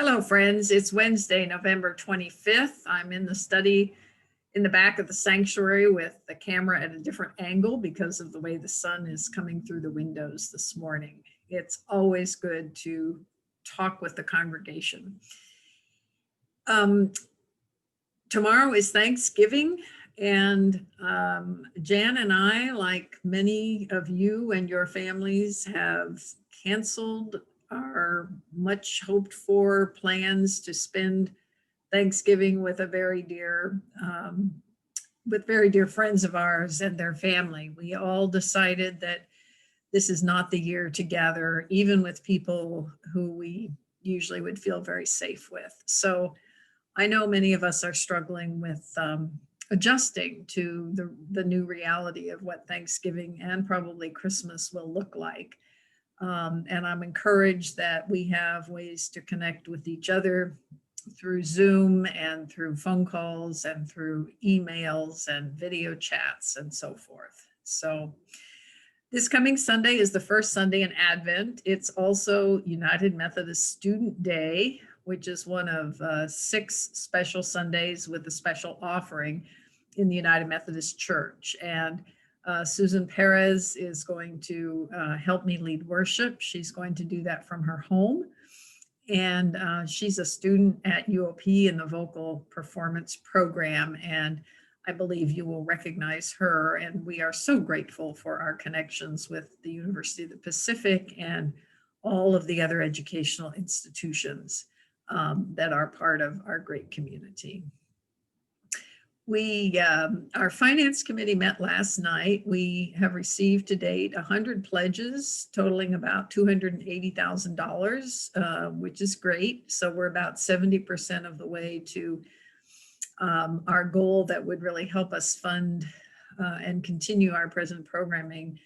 Hello, friends. It's Wednesday, November 25th. I'm in the study in the back of the sanctuary with the camera at a different angle because of the way the sun is coming through the windows this morning. It's always good to talk with the congregation. Tomorrow is Thanksgiving, and Jan and I, like many of you and your families, have canceled our much hoped for plans to spend Thanksgiving with with very dear friends of ours and their family. We all decided that this is not the year to gather, even with people who we usually would feel very safe with. So I know many of us are struggling with adjusting to the new reality of what Thanksgiving and probably Christmas will look like. And I'm encouraged that we have ways to connect with each other through Zoom and through phone calls and through emails and video chats and so forth. So this coming Sunday is the first Sunday in Advent. It's also United Methodist Student Day, which is one of 6 special Sundays with a special offering in the United Methodist Church. And Susan Perez is going to help me lead worship. She's going to do that from her home. And she's a student at UOP in the vocal performance program. And I believe you will recognize her. And we are so grateful for our connections with the University of the Pacific and all of the other educational institutions that are part of our great community. Our finance committee met last night. We have received to date 100 pledges totaling about $280,000, which is great. So we're about 70% of the way to our goal that would really help us fund and continue our present programming.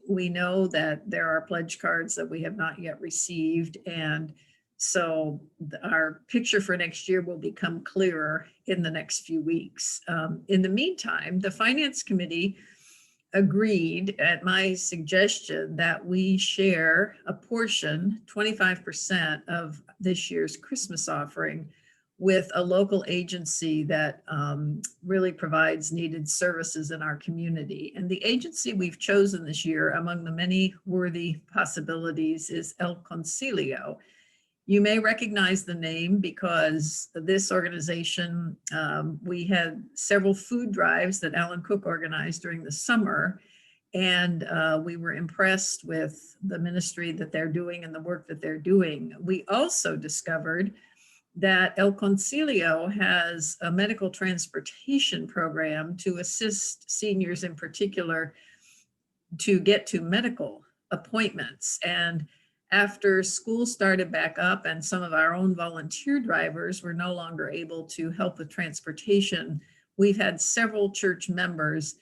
We know that there are pledge cards that we have not yet received, and so our picture for next year will become clearer in the next few weeks. In the meantime, the Finance Committee agreed at my suggestion that we share a portion, 25% of this year's Christmas offering, with a local agency that really provides needed services in our community. And the agency we've chosen this year, among the many worthy possibilities, is El Concilio. You may recognize the name because this organization, we had several food drives that Alan Cook organized during the summer, and we were impressed with the ministry that they're doing and the work that they're doing. We also discovered that El Concilio has a medical transportation program to assist seniors in particular to get to medical appointments. And after school started back up and some of our own volunteer drivers were no longer able to help with transportation, we've had several church members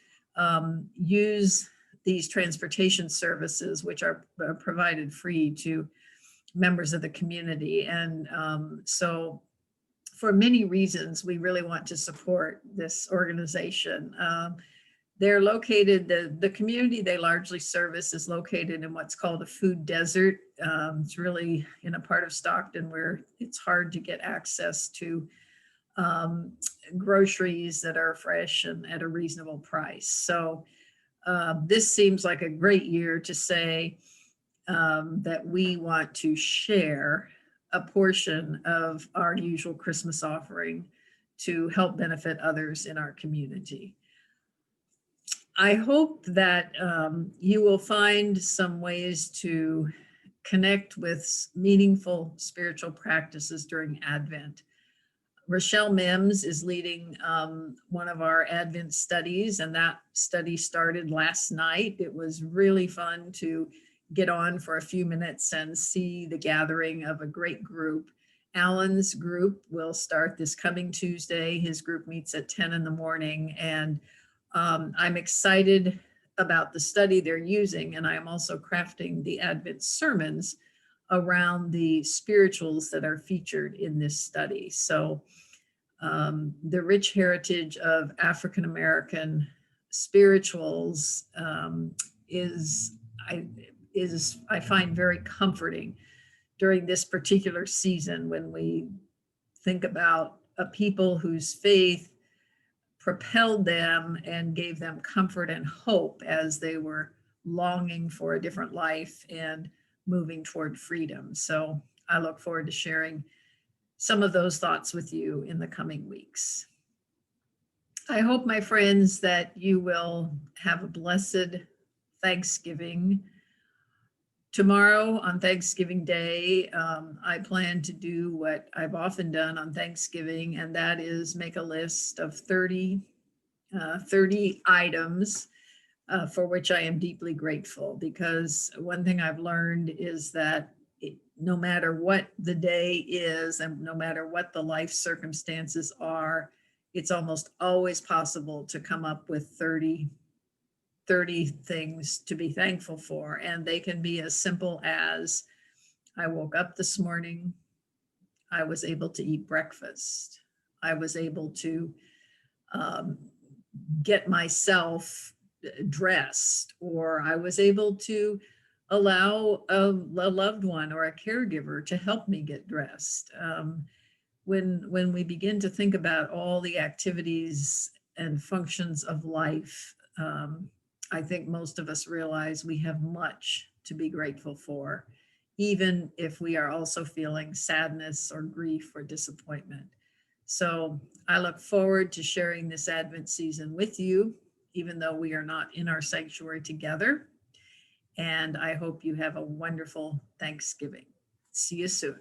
use these transportation services, which are provided free to members of the community. And so for many reasons, we really want to support this organization. They're located, the community they largely service is located in what's called a food desert. It's really in a part of Stockton where it's hard to get access to groceries that are fresh and at a reasonable price. So this seems like a great year to say that we want to share a portion of our usual Christmas offering to help benefit others in our community. I hope that you will find some ways to connect with meaningful spiritual practices during Advent. Rochelle Mims is leading one of our Advent studies, and that study started last night. It was really fun to get on for a few minutes and see the gathering of a great group. Alan's group will start this coming Tuesday. His group meets at 10 in the morning, and I'm excited about the study they're using, and I am also crafting the Advent sermons around the spirituals that are featured in this study. So the rich heritage of African American spirituals is I find very comforting during this particular season when we think about a people whose faith propelled them and gave them comfort and hope as they were longing for a different life and moving toward freedom. So I look forward to sharing some of those thoughts with you in the coming weeks. I hope, my friends, that you will have a blessed Thanksgiving. Tomorrow on Thanksgiving Day, I plan to do what I've often done on Thanksgiving, and that is make a list of 30 items for which I am deeply grateful. Because one thing I've learned is that no matter what the day is and no matter what the life circumstances are, it's almost always possible to come up with 30 things to be thankful for. And they can be as simple as I woke up this morning, I was able to eat breakfast, I was able to um, get myself dressed, or I was able to allow a loved one or a caregiver to help me get dressed. When we begin to think about all the activities and functions of life, I think most of us realize we have much to be grateful for, even if we are also feeling sadness or grief or disappointment. So I look forward to sharing this Advent season with you, even though we are not in our sanctuary together. And I hope you have a wonderful Thanksgiving. See you soon.